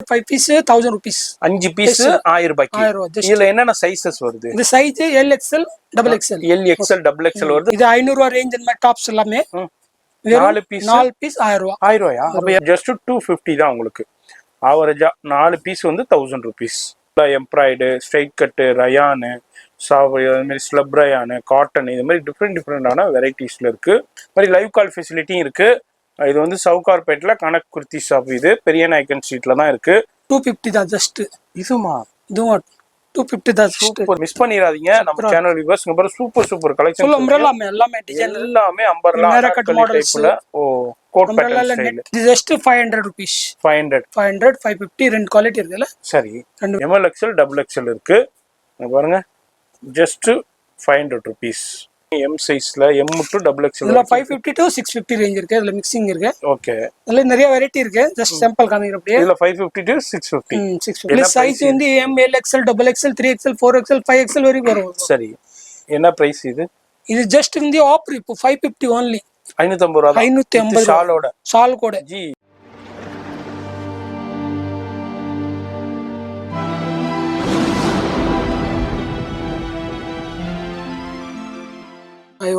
5 piece 1000 rupees. 5 piece 1000 ரூபாய்க்கு. இதுல என்னென்ன சைஸஸ் வருது? இந்த size L XL double XL. L XL double XL வருது. இது 500 ரூபாய் ரேஞ்ச் இந்த மாதிரி டாப்ஸ் எல்லாமே 4 பீஸ் 1000 ரூபாய். 1000 ரூபாயா? அப்ப ஜஸ்ட் 250 தான் உங்களுக்கு. ஆவரேஜா 4 பீஸ் வந்து 1000 rupees. எம்ப்ராய்டு, ஸ்ட்ரைட் கட்டு, ரயானு, சாவை, அது மாதிரி ஸ்லப் ரயானு, காட்டன், இது மாதிரி டிஃப்ரெண்டான வெரைட்டிஸ்ல இருக்கு. இது மாதிரி லைவ் கால் ஃபெசிலிட்டியும் இருக்கு. இது வந்து சவுகார்பேட்ல கனக் குர்த்தி ஷாப். இது பெரிய நாயக்கன் ஸ்ட்ரீட்ல தான் இருக்கு. 250 தான் ஜஸ்ட். இதுமா? இதுவும் 250 தான் ஜஸ்ட். மிஸ் பண்ணிராதீங்க நம்ம சேனல் வியூவர்ஸ். இங்க சூப்பர் கலெக்ஷன். ஃபுல் அம்ப்ரெல்லா எல்லாமே டிசைன் எல்லாமே அம்பர்லா கட் மாடல்ஸ்ல. ஓ கோட் பேட்டர்ன் ஸ்டைல். இது ஜஸ்ட் 500 rupees. 500 550 ரெண்டு குவாலிட்டி இருக்குல. சரி. ML XL டபுள் XL இருக்கு. பாருங்க ஜஸ்ட் 500 rupees. M சைஸ்ல M டு டபுள் XL. இதுல 550 to 650 ரேஞ்ச் இருக்கு. அதுல மிக்சிங் இருக்கு. ஓகே. அதுல நிறைய வெரைட்டி இருக்கு. ஜஸ்ட் சாம்பிள் காமிக்கிறேன் அப்படியே. இதுல 550 to 650. 650. சைஸ் வந்து M, L, XL, double XL, 3XL, 4XL, 5XL வரைக்கும் வரும். சரி. என்ன பிரைஸ் இது? இது ஜஸ்ட் வந்து ஆஃபர் இப்போ 550 only. 550 ரூபாய். 550 ஷாலோட. ஷால் கூட. ஜி.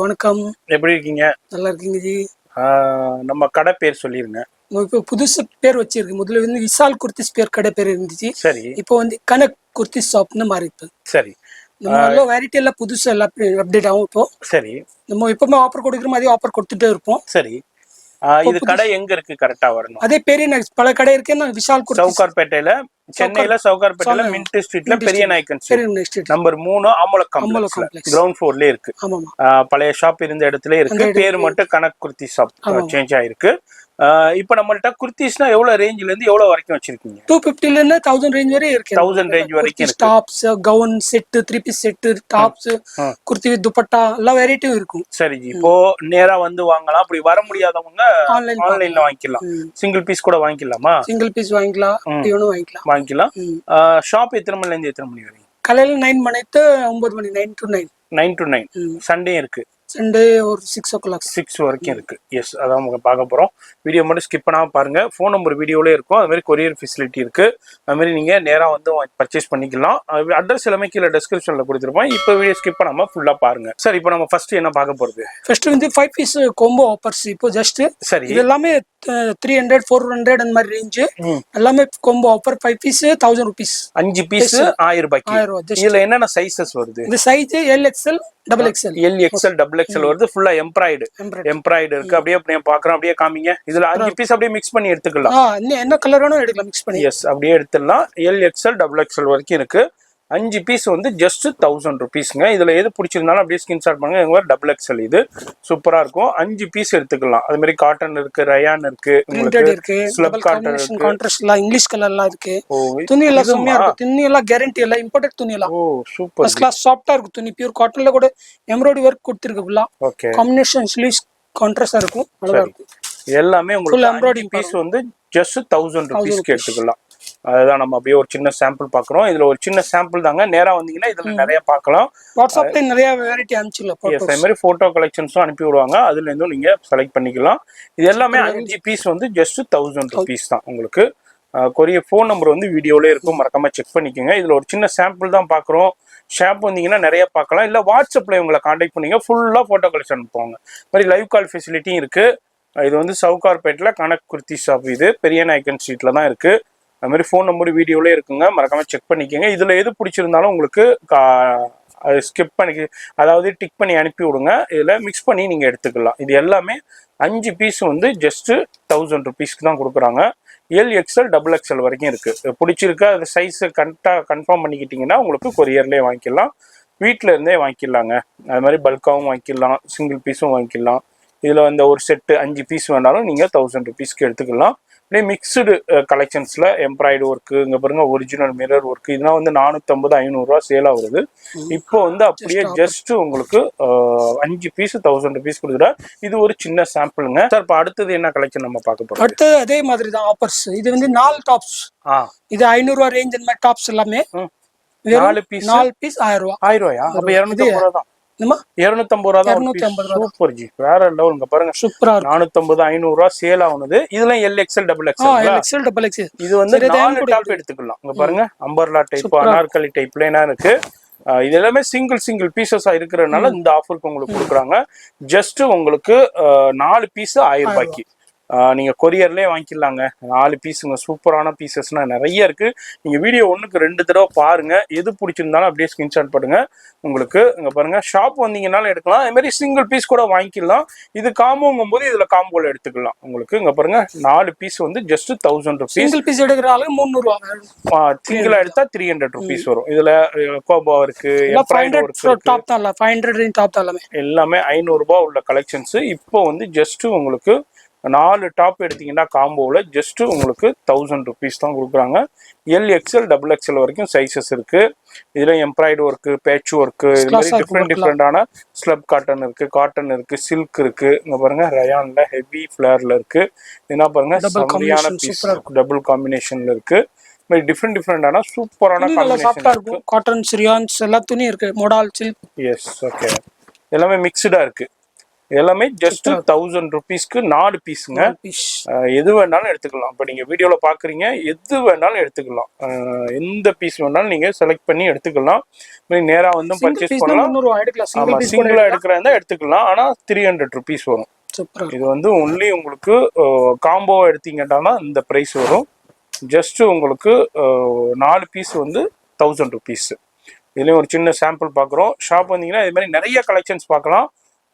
வணக்கம். எப்படி இருக்கீங்க? நல்லா இருக்கீங்க ஜி. நம்ம கடை பேர் சொல்லிருங்க. இப்போ புதுசு பேர் வச்சிருக்கு. முதல்ல வந்து விசால் குர்த்திஸ் பேர் கடை பேர் இருந்துச்சு. சரி. இப்போ வந்து கனக் குர்த்தி ஷாப்னு மாறிட்டு. சரி. நம்ம எல்லாம் வெரைட்டி எல்லாம் புதுசு எல்லாம் அப்டேட் ஆகும் இப்போ. சரி. நம்ம எப்பவுமே ஆஃபர் கொடுக்குற மாதிரி ஆஃபர் கொடுத்துட்டே இருப்போம். சரி. இது கடை எங்க இருக்கு கரெக்டா வரணும்? அதே பெரிய பல கடை இருக்கு. விஷால் குர்த்தி சவுகார்பேட்டையில, சென்னையில சவுகார்பேட்டையில மின்ட் ஸ்ட்ரீட்ல பெரிய நாயக்கன் ஸ்ட்ரீட் நம்பர் 3 ஆம்பலக் காம்ப்ளெக்ஸ் கிரவுண்ட் ஃப்ளோர்ல இருக்கு. பழைய ஷாப் இருந்த இடத்துல இருக்கு. பேர் மட்டும் கனக் குர்த்தி ஷாப் சேஞ்ச் ஆயிருக்கு. இப்போ நம்மள்ட்ட குர்த்திஸ்னா எவ்வளவு ரேஞ்சில இருந்து எவ்வளவு வரைக்கும் வச்சிருக்கீங்க? 250 ல இருந்து 1000 ரேஞ்ச் வரை இருக்கு. 1000 ரேஞ்ச் வரைக்கும் இருக்கு. Tops, gown set, 3 piece set, tops, kurti with dupatta எல்லா வெரைட்டியும் இருக்கும். சரி ஜி. இப்போ நேரா வந்து வாங்கலாம். அப்படி வர முடியாதவங்க ஆன்லைன்ல வாங்கிக்கலாம். சிங்கிள் பீஸ் கூட வாங்கிக்கலாமா? சிங்கிள் பீஸ் வாங்கிக்கலாம். இவனும் வாங்கிக்கலாம். ஷாப் எத்தனை மணில இருந்து எத்தனை மணி வரைக்கும்? காலையில 9 மணி to 9 மணி. 9 to 9. 9 to 9. சண்டே இருக்கு. சண்டே ஒரு 6 o'clock 6 வரைக்கும் இருக்கு. எஸ், அதான் நம்ம பார்க்க போறோம். வீடியோ மட்டும் ஸ்கிப் பண்ணாம பாருங்க. ஃபோன் நம்பர் வீடியோல இருக்கும். அது மாதிரி கொரியர் ஃபெசிலிட்டி இருக்கு. அது மாதிரி நீங்க நேரா வந்து பர்ச்சேஸ் பண்ணிக்கலாம். அட்ரஸ் எல்லாமே கீழே டிஸ்கிரிப்ஷன்ல கொடுத்துருப்போம். இப்போ வீடியோ ஸ்கிப் பண்ணாம ஃபுல்லா பாருங்க. சரி, இப்போ நம்ம ஃபர்ஸ்ட் என்ன பார்க்க போறது? ஃபர்ஸ்ட் வந்து 5 பீஸ் காம்போ ஆஃபர்ஸ் இப்போ ஜஸ்ட். சரி. இது எல்லாமே 300 400 அந்த மாதிரி ரேஞ்ச். எல்லாமே combo offer. 5 piece 1000 rupees. 5 piece 1000 ரூபாய்க்கு. இதுல என்னென்ன சைஸஸ் வருது? இந்த size L XL double XL. L XL double XL வருது. ஃபுல்லா எம்ப்ராய்டு இருக்கு. அப்படியே பாக்குறோம். அப்படியே காமிங்க. இதுல 5 பீஸ் அப்படியே மிக்ஸ் பண்ணி எடுத்துக்கலாம். என்ன கலர் வேணும் எடுக்கலாம் மிக்ஸ் பண்ணி. எஸ், அப்படியே எடுத்துடலாம். L XL டபுள் XL வரைக்கும் இருக்கு. 5 பீஸ் வந்து ஜஸ்ட் 1000 rupeesங்க. இதுல எது பிடிச்சிருந்தாலும் அப்படியே ஸ்கிரீன்ஷாட் பண்ணுங்க. எங்க டபுள் XL இது சூப்பரா இருக்கும். 5 பீஸ் எடுத்துக்கலாம். அது மாதிரி காட்டன் இருக்கு, ரயான் இருக்கு, உங்களுக்கு ஸ்லப் காட்டன் இருக்கு, கான்ட்ராஸ்ட் எல்லாம் இங்கிலீஷ் கலர்லாம் இருக்கு. துணி எல்லாம் செம்மையா இருக்கு. துணி எல்லாம் கேரண்டி எல்லாம் இம்போர்ட்டட் துணி எல்லாம். ஓ சூப்பர். ஃபர்ஸ்ட் கிளாஸ் சாஃப்ட்டா இருக்கு துணி. பியூர் காட்டன்ல கூட எம்ப்ராய்டரி வர்க் கொடுத்திருக்கு ஃபுல்லா. ஓகே. காம்பினேஷன் ஸ்லீவ்ஸ் கான்ட்ராஸ்டா இருக்கும். நல்லா இருக்கும். எல்லாமே உங்களுக்கு எம்ப்ராய்டரி பீஸ் வந்து ஜஸ்ட் 1000 rupeesக்கு எடுத்துக்கலாம். அதுதான் நம்ம அப்படியே ஒரு சின்ன சாம்பிள் பாக்குறோம். இதுல ஒரு சின்ன சாம்பிள் தாங்க. நேரா வந்தீங்கன்னா இதுல நிறைய பார்க்கலாம். வாட்ஸ்அப்ல நிறைய வெரைட்டி அனுப்பிச்சிடலாம். அதே மாதிரி போட்டோ கலெக்ஷன்ஸும் அனுப்பி விடுவாங்க. அதுல இருந்தும் நீங்க செலக்ட் பண்ணிக்கலாம். இது எல்லாமே 5 பீஸ் வந்து ஜஸ்ட் 1000 rupees தான் உங்களுக்கு. கொரியர் ஃபோன் நம்பர் வந்து வீடியோல இருக்கும். மறக்காம செக் பண்ணிக்கோங்க. இதுல ஒரு சின்ன சாம்பிள் தான் பாக்குறோம். ஷாப் வந்தீங்கன்னா நிறைய பார்க்கலாம். இல்ல வாட்ஸ்அப்ல இவங்களை கான்டாக்ட் பண்ணீங்க ஃபுல்லா போட்டோ கலெக்ஷன் அனுப்புவாங்க. மாதிரி லைவ் கால் ஃபெசிலிட்டியும் இருக்கு. இது வந்து சவுகார்பேட்ல கனக் குர்த்தி ஷாப். இது பெரிய நாயக்கன் ஸ்ட்ரீட்ல தான் இருக்கு. அது மாதிரி ஃபோன் நம்பர் வீடியோல இருக்குங்க. மறக்காம செக் பண்ணிக்கோங்க. இதுல எது பிடிச்சிருந்தாலும் உங்களுக்கு ஸ்கிப் பண்ணி, அதாவது டிக் பண்ணி அனுப்பி விடுங்க. இதுல மிக்ஸ் பண்ணி நீங்க எடுத்துக்கலாம். இது எல்லாமே 5 பீஸ் வந்து ஜஸ்ட் 1000 rupeesக்கு தான் கொடுக்குறாங்க. L XL டபுள் XL வரைக்கும் இருக்கு. பிடிச்சிருக்கா அது சைஸ் கன்ஃபார்ம் பண்ணிக்கிட்டீங்கன்னா உங்களுக்கு கொரியர்லேயே வாங்கிக்கலாம். வீட்டில இருந்தே வாங்கிக்கலாங்க. அது மாதிரி பல்காவும் வாங்கிக்கலாம், சிங்கிள் பீஸும் வாங்கிக்கலாம். இதுல வந்து ஒரு செட்டு 5 பீஸ் வேணாலும் நீங்க 1000 rupeesக்கு எடுத்துக்கலாம். அப்படியே மிக்சடு கலெக்ஷன்ஸ்ல எம்ப்ராய்டு ஒர்க்கு, இங்க பாருங்க ஒரிஜினல் மிரர் ஒர்க்கு, இதெல்லாம் வந்து 450 500 ரூபா சேலா வருது. இப்போ வந்து அப்படியே ஜஸ்ட் உங்களுக்கு 5 பீஸ் 1000 rupees கொடுக்குறா. இது ஒரு சின்ன சாம்பிளுங்க சார். இப்போ அடுத்தது என்ன கலெக்ஷன் நம்ம பார்க்க போறோம்? அடுத்து அதே மாதிரி தான் ஆஃபர்ஸ். இது வந்து 4 டாப்ஸ். இது 500 ரூபா ரேஞ்ச் இந்த மாதிரி டாப்ஸ் எல்லாமே 4 பீஸ் 1000 ரூபா. 1000 ரூபாயா? அப்ப 250 ரூபா தான். என்னமா 250 ரூபா தான் 250 ரூபா. சூப்பர் ஜி, வேற லெவல். இங்க பாருங்க சூப்பரா இருக்கும். 450 500 ரூபா சேல் ஆகுது. இதுல LXL double XL double XL. இது வந்து 4 டாப் எடுத்துக்கலாம். இங்க பாருங்க அம்பர்லா டைப், அனார்கலி டைப் பிளேனா இருக்கு. இது எல்லாமே சிங்கிள் பீசஸா இருக்கிறதுனால இந்த ஆஃபருக்கு உங்களுக்கு கொடுக்குறாங்க. ஜஸ்ட் உங்களுக்கு 4 பீஸ் 1000 ரூபாய்க்கு நீங்க கொரியர்லயே வாங்கிக்கலாங்க. 4 பீஸுங்க, சூப்பரான பீசஸ்னா நிறைய இருக்கு. நீங்க வீடியோ 1க்கு 2 தடவை பாருங்க. எது பிடிச்சிருந்தாலும் அப்படியே ஸ்கிரீன்ஷாட் பண்ணுங்க. உங்களுக்கு இங்க பாருங்க ஷாப் வந்தீங்கன்னாலும் எடுக்கலாம். அதே மாதிரி சிங்கிள் பீஸ் கூட வாங்கிக்கலாம். இது காம்போங்கும் போது இதுல காம்போல எடுத்துக்கலாம். உங்களுக்கு இங்க பாருங்க 4 பீஸ் வந்து ஜஸ்ட் 1000 ருபீஸ். சிங்கிள் பீஸ் எடுக்கிறனால 300 ரூபா. சிங்கிளா எடுத்தா 300 ருபீஸ் வரும். இதுல கோபா இருக்கு, டாப் தான் 500 ரேஞ்ச் டாப் தான் எல்லாமே 500 ரூபாய் உள்ள கலெக்ஷன்ஸ். இப்போ வந்து ஜஸ்ட் உங்களுக்கு 4 டாப் எடுத்தீங்கன்னா காம்போவில் ஜஸ்ட் உங்களுக்கு 1000 ருபீஸ் தான் கொடுக்குறாங்க. LXL டபுள் எக்ஸ்எல் வரைக்கும் சைஸஸ் இருக்கு. இதுல எம்ப்ராய்டு ஒர்க்கு, பேட்ச் ஒர்க்கு, இது மாதிரி டிஃப்ரெண்டான ஸ்லப் காட்டன் இருக்கு, காட்டன் இருக்கு, சில்க் இருக்கு. இங்க பாருங்க ரயான்ல ஹெவி ஃபிளேர்ல இருக்கு. என்ன பாருங்க சரியான பீஸ், டபுள் காம்பினேஷன்ல இருக்கு. டிஃப்ரெண்டான சூப்பரான காம்பினேஷன் இருக்கு. காட்டன், சிரியான்ஸ் எல்லா துணியும் இருக்கு. Modal, silk. Yes, okay. எல்லாமே மிக்ஸ்டா இருக்கு. எல்லாமே ஜஸ்ட் 1000 ருபீஸ்க்கு 4 பீஸுங்க. எது வேணாலும் எடுத்துக்கலாம். இப்போ நீங்க வீடியோல பாக்குறீங்க, எது வேணாலும் எடுத்துக்கலாம். எந்த பீஸ் வேணாலும் நீங்க செலக்ட் பண்ணி எடுத்துக்கலாம். நேரா வந்து பர்ச்சேஸ் பண்ணலாம். ஆமா, சிங்கிளா எடுக்கிறதா எடுத்துக்கலாம். ஆனா 300 ருபீஸ் வரும். இது வந்து ஒன்லி உங்களுக்கு காம்போவா எடுத்தீங்கன்னா இந்த பிரைஸ் வரும். ஜஸ்ட் உங்களுக்கு 4 பீஸ் வந்து 1000 ருபீஸ். இதுலயும் ஒரு சின்ன சாம்பிள் பாக்குறோம். ஷாப் வந்தீங்கன்னா இதே மாதிரி நிறைய கலெக்ஷன்ஸ் பார்க்கலாம்.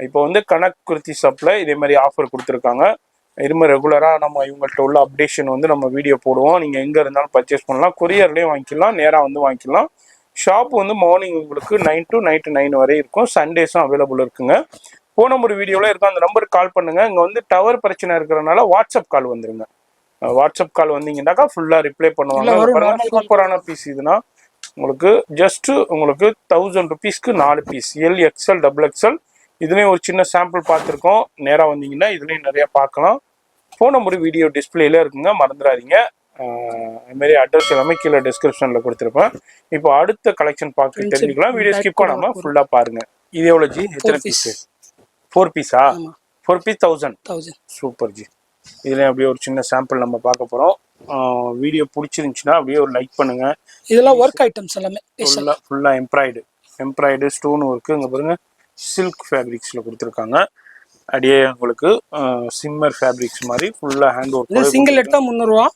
இப்போ வந்து கனக் குர்த்தி ஷாப்ல இதே மாதிரி ஆஃபர் கொடுத்துருக்காங்க. இதுமாதிரி ரெகுலராக நம்ம இவங்கள்ட்ட உள்ள அப்டேஷன் வந்து நம்ம வீடியோ போடுவோம். நீங்கள் எங்கே இருந்தாலும் பர்ச்சேஸ் பண்ணலாம். கொரியர்லேயும் வாங்கிக்கலாம், நேராக வந்து வாங்கிக்கலாம். ஷாப் வந்து மார்னிங் உங்களுக்கு 9 to நைட்டு 9 வரை இருக்கும். சண்டேஸும் அவைலபிள் இருக்குங்க. ஃபோன் நம்பர் வீடியோவில் இருக்கும், அந்த நம்பருக்கு கால் பண்ணுங்க. இங்கே வந்து டவர் பிரச்சனை இருக்கிறனால வாட்ஸ்அப் கால் வந்துருங்க. வாட்ஸ்அப் கால் வந்தீங்கன்னாக்கா ஃபுல்லாக ரிப்ளை பண்ணுவாங்க. சூப்பரான பீஸ் இதுனா உங்களுக்கு ஜஸ்ட் உங்களுக்கு 1000 ருபீஸ்க்கு 4 பீஸ் LXL டபுள் எக்ஸ்எல். இதுலேயும் ஒரு சின்ன சாம்பிள் பார்த்துருக்கோம். நேராக வந்தீங்கன்னா இதுலேயும் நிறைய பார்க்கலாம். ஃபோன் நம்பர் வீடியோ டிஸ்பிளேல இருக்குங்க, மறந்துடாதீங்க. அதுமாரி அட்ரஸ் எல்லாமே கீழே டிஸ்கிரிப்ஷனில் கொடுத்துருப்பேன். இப்போ அடுத்த கலெக்ஷன் பார்க்க தெரிஞ்சுக்கலாம். வீடியோ ஸ்கிப் பண்ணாமல் ஃபுல்லாக பாருங்க. இது எவ்வளோ ஜி? எத்தனை பீஸ்? 4 பீஸா? 4 பீஸ் 1000. Super G. இதுலேயும் அப்படியே ஒரு சின்ன சாம்பிள் நம்ம பார்க்க போகிறோம். வீடியோ பிடிச்சிருந்துச்சுன்னா அப்படியே ஒரு லைக் பண்ணுங்க. இதெல்லாம் ஒர்க் ஐட்டம்ஸ் எல்லாமே ஃபுல்லாக எம்ப்ராய்டு ஸ்டோன் ஒர்க்கு. இங்கே பாருங்க சில்க் ஃபேப்ரிக்ஸ்ல கொடுத்துருக்காங்க. அப்படியே உங்களுக்கு சிம்மர் ஃபேப்ரிக்ஸ் மாதிரி ஃபுல்லா ஹேண்ட் ஒர்க். சிங்கிள் எடுத்தா 300 ரூபா.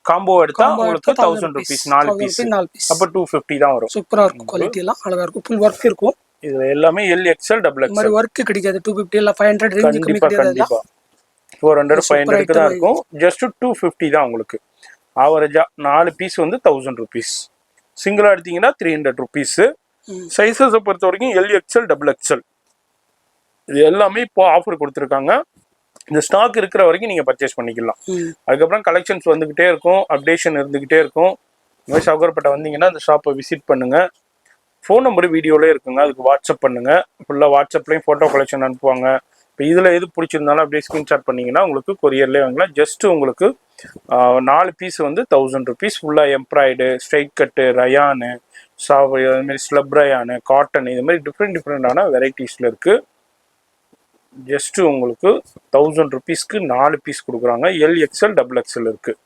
காம்போ எடுத்தா உங்களுக்கு 1000 ருபீஸ் 4 பீஸ். அப்ப 250 தான் வரும். சூப்பரா இருக்கும். குவாலிட்டி எல்லாம் அழகா இருக்கும். ஃபுல் ஒர்க் இருக்கும். இது எல்லாமே LXL டபுள் எக்ஸ்எல். மாதிரி ஒர்க் கிடைக்காது. 250 இல்ல 500 ரேஞ்ச் கம்மி கிடையாது. கண்டிப்பா 400 500 தான் இருக்கும். ஜஸ்ட் 250 தான் உங்களுக்கு. ஆவரேஜா 4 பீஸ் வந்து 1000 ருபீஸ். சிங்கிளா எடுத்தீங்கன்னா 300 ருபீஸ். சைஸஸை பொறுத்த வரைக்கும் LXL டபுள் எக்ஸ்எல் இது எல்லாமே இப்போ ஆஃபர் கொடுத்துருக்காங்க. இந்த ஸ்டாக் இருக்கிற வரைக்கும் நீங்க பர்ச்சேஸ் பண்ணிக்கலாம். அதுக்கப்புறம் கலெக்ஷன்ஸ் வந்துகிட்டே இருக்கும், அப்டேஷன் இருந்துகிட்டே இருக்கும். இந்த மாதிரி சௌகரப்பட்ட வந்தீங்கன்னா அந்த ஷாப்பை விசிட் பண்ணுங்க. ஃபோன் நம்பர் வீடியோலே இருக்குங்க, அதுக்கு வாட்ஸ்அப் பண்ணுங்க. ஃபுல்லாக வாட்ஸ்அப்லேயும் ஃபோட்டோ கலெக்ஷன் அனுப்புவாங்க. இப்போ இதில் எது பிடிச்சிருந்தாலும் அப்படியே ஸ்க்ரீன்ஷாட் பண்ணிங்கன்னா உங்களுக்கு கொரியர்லேயே வாங்கலாம். ஜஸ்ட் உங்களுக்கு 4 பீஸ் வந்து 1000 ருபீஸ். ஃபுல்லாக எம்ப்ராய்டு, ஸ்ட்ரைட் கட்டு, ரயானு, சாவை, அதுமாதிரி ஸ்லப் ரயானு, காட்டன், இது மாதிரி டிஃப்ரெண்டான வெரைட்டிஸில் இருக்குது. ஜஸ்ட்டு உங்களுக்கு 1000 ருபீஸ்க்கு 4 பீஸ் கொடுக்குறாங்க. LXL டபுள் எக்ஸ்எல் இருக்குது.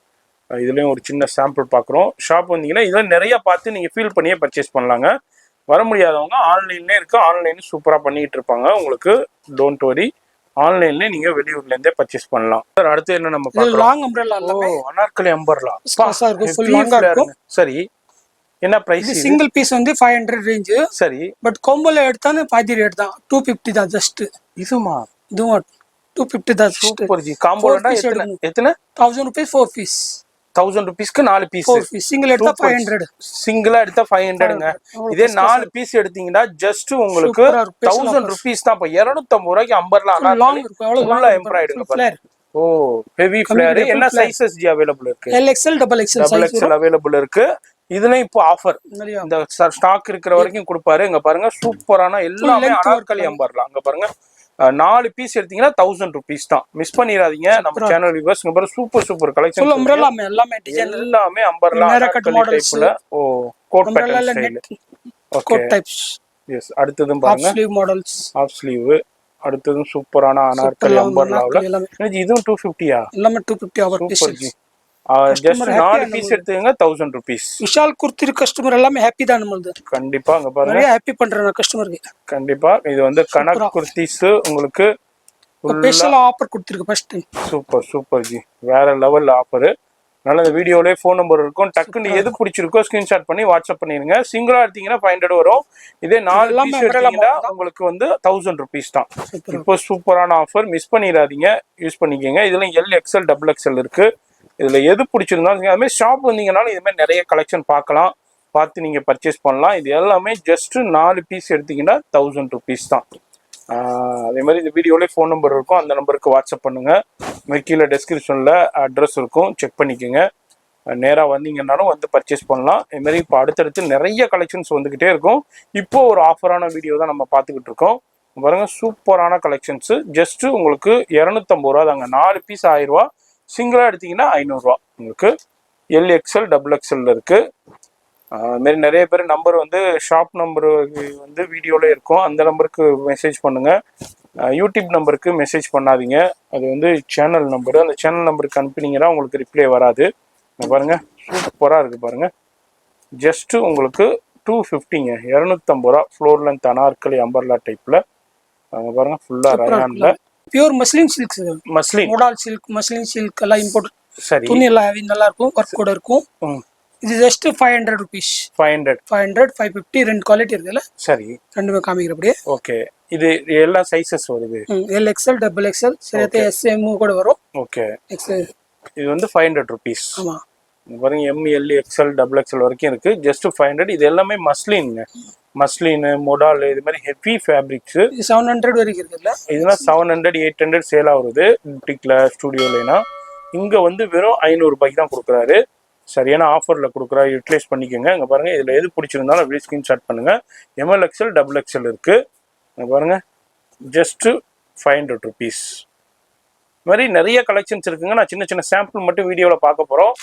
இதுலேயும் ஒரு சின்ன சாம்பிள் பார்க்குறோம். ஷாப் வந்தீங்கன்னா இதெல்லாம் நிறையா பார்த்து நீங்கள் ஃபீல் பண்ணியே பர்ச்சேஸ் பண்ணலாங்க. வர முடியாதவங்க ஆன்லைன்லேயே இருக்குது. ஆன்லைன் சூப்பராக பண்ணிகிட்டு இருப்பாங்க. உங்களுக்கு டோன்ட் வரி, ஆன்லைன்ல நீங்க வெளியூர்ல பர்ச்சேஸ் பண்ணலாம். சார் அடுத்து என்ன நம்ம பார்க்கலாம்? Long umbrella. அனார்கலி அம்பர்லா ஸ்பாஸா இருக்கும். ஃபுல் லாங்கா இருக்கும். சரி, என்ன பிரைஸ்? இது சிங்கிள் பீஸ் வந்து 500 ரேஞ்ச். சரி, பட் காம்போல எடுத்தானே பாதி ரேட் தான். 250 தான் ஜஸ்ட். இதுமா 250 தான். Super G. காம்போலனா எத்தனை? 1000 ரூபீஸ் 4 பீஸ். 1000 ருபீஸ்க்கு 4 பீஸ். சிங்கிள் எடுத்தா 500. சிங்கிளா எடுத்தா 500ங்க. இதே 4 பீஸ் எடுத்தீங்கன்னா ஜஸ்ட் உங்களுக்கு 1000 ருபீஸ் தான். 250 ரூபாய்க்கு அம்பர்லா ஃபுல்லா எம்ப்ராய்டு ஃபிளேர். ஓ, ஹெவி ஃபிளேர். என்ன சைஸஸ் ஜி அவேலபிள் இருக்கு? LXL டபுள் எக்ஸ்எல் அவேலபிள் இருக்கு. இதுல இப்போ ஆஃபர் இந்த ஸ்டாக் இருக்கிற வரைக்கும் கொடுப்பாரு. இங்க பாருங்க சூப்பரான எல்லாமே அனார்கலி அம்பர்லா. அங்க பாருங்க 4 பீஸ் எடுத்தீங்கன்னா 1000 ருபீஸ் தான். மிஸ் பண்ணிடாதீங்க. நம்ம சேனல் வியூவர்ஸ் இங்க பாருங்க சூப்பர் கலெக்ஷன். ஃபுல் அம்பர்லா எல்லாமே டிசைன் எல்லாமே அம்பர்லா டைப்ல. ஓ, coat pattern style. Coat types. Yes அடுத்ததும் ஆஃப் பாருங்க ஸ்லீவ் மாடல்ஸ் ஆஃப் ஸ்லீவ். அடுத்ததும் சூப்பரான அனார்கலி அம்பர்லாவில் எல்லாமே இதுவும் 250யா? எல்லாமே 250 அவர் super ji. Piece just 4 piece எடுத்துங்க 1000 rupees. விஷால் குர்த்தி கஸ்டமர் எல்லாமே ஹாப்பி தான் நம்மளுது. கண்டிப்பா அங்க பாருங்க நிறைய ஹாப்பி பண்றேன் கஸ்டமருக்கு. கண்டிப்பா இது வந்து கனக் குர்த்திஸ் உங்களுக்கு ஸ்பெஷல் ஆஃபர் கொடுத்திருக்கு first time. Super super ji, வேற லெவல் ஆஃபர். அதனால இந்த வீடியோலயே ஃபோன் நம்பர் இருக்கும், டக்குன்னு எது பிடிச்சிருக்கோ ஸ்கிரீன்ஷாட் பண்ணி வாட்ஸ்அப் பண்ணிருங்க. சிங்கிளா எடுத்தீங்கன்னா 500 வரும். இதே 4 பீஸ் எடுத்தீங்கன்னா உங்களுக்கு வந்து 1000 rupees தான். இப்போ சூப்பரான ஆஃபர், மிஸ் பண்ணிடாதீங்க, யூஸ் பண்ணிக்கோங்க. இதுல எல் எக்ஸ்எல் டபுள் எக்ஸ்எல் இருக்கு. இதுல எது பிடிச்சிருந்தாலும் அது மாதிரி ஷாப் வந்தீங்கன்னாலும் இது மாதிரி நிறைய கலெக்ஷன் பார்க்கலாம், பார்த்து நீங்க பர்ச்சேஸ் பண்ணலாம். இது எல்லாமே ஜஸ்ட் 4 பீஸ் எடுத்தீங்கன்னா 1000 rupees தான். அதே மாதிரி இந்த வீடியோலேயே ஃபோன் நம்பர் இருக்கும், அந்த நம்பருக்கு வாட்ஸ்அப் பண்ணுங்க. கீழே டெஸ்கிரிப்ஷனில் அட்ரஸ் இருக்கும், செக் பண்ணிக்கோங்க. நேராக வந்தீங்கன்னாலும் வந்து பர்ச்சேஸ் பண்ணலாம். இதுமாரி இப்போ அடுத்தடுத்து நிறைய கலெக்ஷன்ஸ் வந்துக்கிட்டே இருக்கும். இப்போ ஒரு ஆஃபரான வீடியோ தான் நம்ம பார்த்துக்கிட்டு இருக்கோம். பாருங்க சூப்பரான கலெக்ஷன்ஸு, ஜஸ்ட்டு உங்களுக்கு 250 ரூபா தாங்க. 4 பீஸ் 1000 ரூபா, சிங்கிளாக எடுத்தீங்கன்னா 500 ரூபா. உங்களுக்கு எல் எக்ஸ்எல் டபுள் எக்ஸ்எல் இருக்குது. அதுமாரி நிறைய பேர் நம்பர் வந்து ஷாப் நம்பர் வந்து வீடியோவில் இருக்கும், அந்த நம்பருக்கு மெசேஜ் பண்ணுங்கள். யூடியூப் நம்பருக்கு மெசேஜ் பண்ணாதீங்க, அது வந்து சேனல் நம்பரு. அந்த சேனல் நம்பருக்கு அனுப்பினீங்கன்னா உங்களுக்கு ரிப்ளை வராது. பாருங்கள் சூப்பராக இருக்குது பாருங்கள். ஜஸ்ட்டு உங்களுக்கு 250ங்க, 250 ரூபா. ஃப்ளோர் லென்த் அனார்கலி அம்பர்லா டைப்பில் பாருங்கள், ஃபுல்லாக ரயானில் pure muslin silk. Muslin modal silk, muslin silk எல்லாம் இம்போர்ட். சரி, துணி எல்லாம் ஹெவி நல்லா இருக்கும், ஒர்க் கூட இருக்கும். இது ஜஸ்ட் 500 rupees. 500 550 ரெண்டு குவாலிட்டி இருக்குல்ல. சரி, ரெண்டுமே காமிக்கிற அப்படியே. ஓகே, இது எல்லா சைஸஸ் வருது, எல் எக்ஸ்எல் டபுள் எக்ஸ்எல் சேர்த்து எஸ்எம் கூட வரும். ஓகே, எக்ஸ்எல் இது வந்து 500 rupees. ஆமா பாருங்க, M L XL double XL வரைக்கும் இருக்கு. ஜஸ்ட் 500. இது எல்லாமே மஸ்லின்ங்க, மஸ்லின் மோடால் இது மாதிரி ஹெவி ஃபேப்ரிக்ஸ். 700 வரைக்கும் இருக்குல்ல. இதெல்லாம் 700 800 சேல் ஆகுது புட்டிக்ல ஸ்டுடியோலனா. இங்க வந்து வெறும் 500 ரூபாய்க்கு தான் கொடுக்குறாரு. சரியான ஆஃபரில் கொடுக்குறா, யூட்டிலைஸ் பண்ணிக்கோங்க. இங்கே பாருங்கள், இதில் எது பிடிச்சிருந்தாலும் அப்படியே ஸ்க்ரீன்ஷாட் பண்ணுங்கள். எம்எல் எக்ஸ்எல் டபுள் எக்ஸ்எல் இருக்குது. இங்கே பாருங்கள், ஜஸ்ட்டு 500 rupees. இது மாதிரி நிறைய கலெக்ஷன்ஸ் இருக்குங்க. நான் சின்ன சின்ன சாம்பிள் மட்டும் வீடியோவில் பார்க்க போகிறோம்.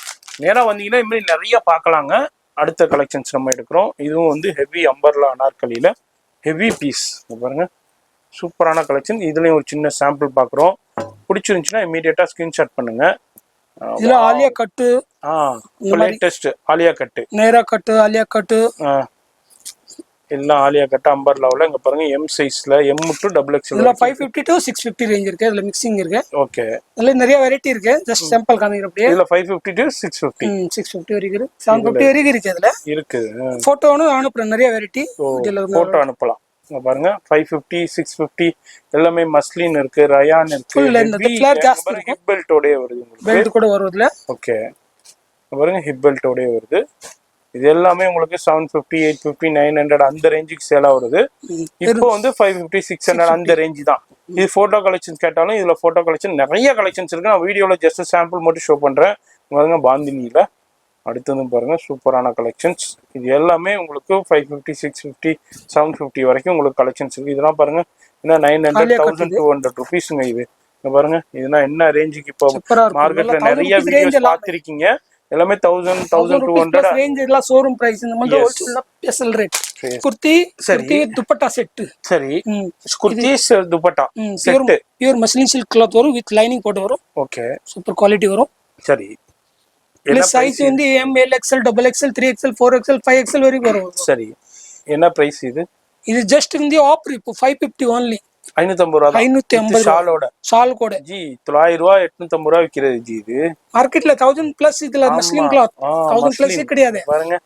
நேராக வந்தீங்கன்னா இது மாதிரி நிறைய பார்க்கலாங்க. அடுத்த கலெக்ஷன்ஸ் நம்ம எடுக்கிறோம். இதுவும் வந்து ஹெவி அம்பர்லா அனார்கலியில் ஹெவி பீஸ். இங்கே பாருங்கள் சூப்பரான கலெக்ஷன். இதுலேயும் ஒரு சின்ன சாம்பிள் பார்க்குறோம். பிடிச்சிருந்துச்சுன்னா இமீடியட்டாக ஸ்க்ரீன்ஷாட் பண்ணுங்கள். இதுல ஆலியா கட்டு, லேட்டஸ்ட் ஆலியா கட்டு, நேரா கட்டு, ஆலியா கட்டு எல்லாம் ஆலியா கட்டு அம்பர்லாவில். இங்க பாருங்க எம் சைஸ்ல, எம் டு டபுள் எக்ஸ்எல். இதுல 550 to 650 ரேஞ்ச் இருக்கு. இதுல மிக்சிங் இருக்கு. ஓகே, இதுல நிறைய வெரைட்டி இருக்கு. ஜஸ்ட் சாம்பிள் காமிக்கிறேன் அப்படியே. இதுல 550 to 650 650 வரைக்கும் இருக்கு, 750 வரைக்கும் இருக்கு. இதுல இருக்கு. போட்டோனும் அனுப்புறேன், நிறைய வெரைட்டி போட்டோ அனுப்பலாம். இங்க பாருங்க 550 650 எல்லாமே மஸ்லின் இருக்கு, ரயான் இருக்கு. ஹிப் பெல்ட்டோடே வருது, பெல்ட் கூட வருதுல. ஓகே, பாருங்க ஹிப் பெல்ட்டோடே வருது. இது எல்லாமே உங்களுக்கு 750 850 900 அந்த ரேஞ்சுக்கு சேலா வருது. இப்போ வந்து 550 600 அந்த ரேஞ்சு தான். இது போட்டோ கலெக்ஷன்ஸ் கேட்டாலும் இதுல போட்டோ கலெக்ஷன் நிறைய கலெக்ஷன்ஸ் இருக்கு. நான் வீடியோல ஜஸ்ட் சாம்பிள் மட்டும் ஷோ பண்றேன். பாருங்க பாந்தினியில அடுத்தது பாருங்க சூப்பரான கலெக்ஷன்ஸ். இது எல்லாமே உங்களுக்கு 550 650 750 வரைக்கும் உங்களுக்கு கலெக்ஷன்ஸ் இருக்கு. இதெல்லாம் பாருங்க, என்ன 900 1200 rupeesங்க. இது பாருங்க, இதுனா என்ன ரேஞ்சுக்கு இப்போ மார்க்கெட்ல நிறைய வீடியோஸ் பார்த்திருக்கீங்க. எல்லாமே 1000 1200 ரேஞ்ச். எல்லாம் ஷோரூம் பிரைஸ். இந்த மாதிரி ஹோல்சேல்ல ஸ்பெஷல் ரேட். குர்த்தி, சரி துப்பட்டா செட். சரி, kurti dupatta set pure muslin silk cloth வரும், வித் லைனிங் போட்டு வரும். ஓகே, சூப்பர் குவாலிட்டி வரும். சரி, என்ன சைஸ் வந்து M L XL double XL 3XL 4XL 5XL வரைக்கும் வரும். சரி, என்ன பிரைஸ் இது? இது ஜஸ்ட் இந்த ஆஃபர் இப்போ 550 only. 550 ரூபாய். 550 ஷாலோட, ஷால் கூட ஜி 900 ரூபாய் 850 ரூபாய் விக்கிறது ஜி. இது மார்க்கெட்ல 1000 பிளஸ். இதுல மஸ்லின் கிளாத் 1000 பிளஸ் கிடையாது. பாருங்க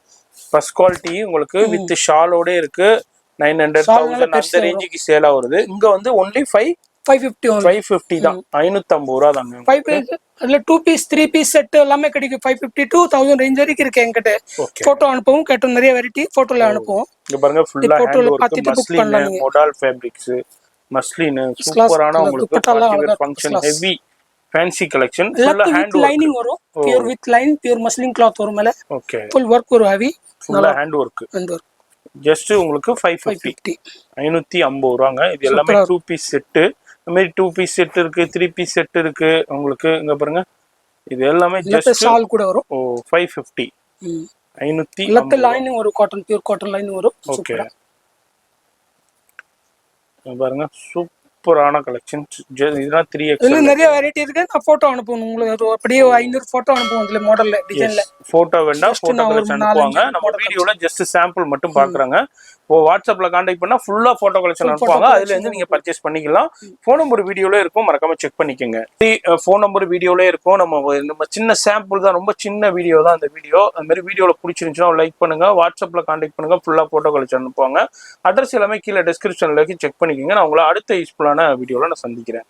ஃபர்ஸ்ட் குவாலிட்டி உங்களுக்கு வித் ஷாலோட இருக்கு. 900 1000 அந்த ரேஞ்சுக்கு சேல் ஆகுது. இங்க வந்து only 550 தான். 550 ரூபாய் தாங்க. 5 அதுல 2 பீஸ் 3 பீஸ் செட் எல்லாமே கிடைக்கும். 550 to 1000 ரேஞ்ச் வரைக்கும் இருக்கு என்கிட்ட. போட்டோ அனுப்புவோம், கேட்ட நிறைய வெரைட்டி போட்டோல அனுப்புவோம். இங்க பாருங்க ஃபுல்லா hand work muslin modal fabrics, muslin சூப்பரான உங்களுக்கு ஃபங்க்ஷன் ஹெவி ஃபேன்சி கலெக்ஷன். ஃபுல்லா ஹேண்ட் வொர்க் லைனிங் வரும். Pure with line pure muslin cloth வரும் மேல. ஓகே, ফুল வொர்க் வரும் ஹெவி, ஃபுல்லா ஹேண்ட் வொர்க். ஜஸ்ட் உங்களுக்கு 550 550 ரூபாங்க. இது எல்லாமே 2 பீஸ் செட். இந்த மாதிரி 2 பீஸ் செட் இருக்கு, 3 பீஸ் செட் இருக்கு உங்களுக்கு. இங்க பாருங்க, இது எல்லாமே ஜஸ்ட் ஷால் கூட வரும். ஓ 550 550 லெஃப்ட் லைனிங் ஒரு காட்டன் பியூர் காட்டன் லைனிங் வரும். ஓகே, பாருங்க சூப்பரான கலெக்ஷன். இதெல்லாம் 3XL. இதுல நிறைய வெரைட்டி இருக்கு. நான் போட்டோ அனுப்புவேன் உங்களுக்கு. அப்படியே 500 போட்டோ அனுப்புவோம் இதுல மாடல்ல டிசைன்ல. போட்டோ வேண்டாம், போட்டோ கலெக்ஷன் அனுப்புவாங்க. நம்ம வீடியோல ஜஸ்ட் சாம்பிள் மட்டும் பாக்குறாங்க. இப்போ வாட்ஸ்அப்ல கான்டாக்ட் பண்ணா ஃபுல்லா போட்டோ கலெக்ஷன் அனுப்புவாங்க. அதுல இருந்து நீங்க பர்ச்சேஸ் பண்ணிக்கலாம். ஃபோன் நம்பர் வீடியோல இருக்கும், மறக்காம செக் பண்ணிக்கோங்க. ஃபோன் நம்பர் வீடியோல இருக்கும். நம்ம சின்ன சாம்பிள் தான், ரொம்ப சின்ன வீடியோ தான் இந்த வீடியோ. அந்த மாதிரி வீடியோல பிடிச்சிருந்துச்சுன்னா லைக் பண்ணுங்க, வாட்ஸ்அப்ல கான்டாக்ட் பண்ணுங்க, ஃபுல்லா போட்டோ கலெக்ஷன் அனுப்புவாங்க. அட்ரஸ் எல்லாமே கீழே டிஸ்கிரிப்ஷன்ல செக் பண்ணிக்கோங்க. நான் உங்களை அடுத்த யூஸ்ஃபுல்லான வீடியோல நான் சந்திக்கிறேன்.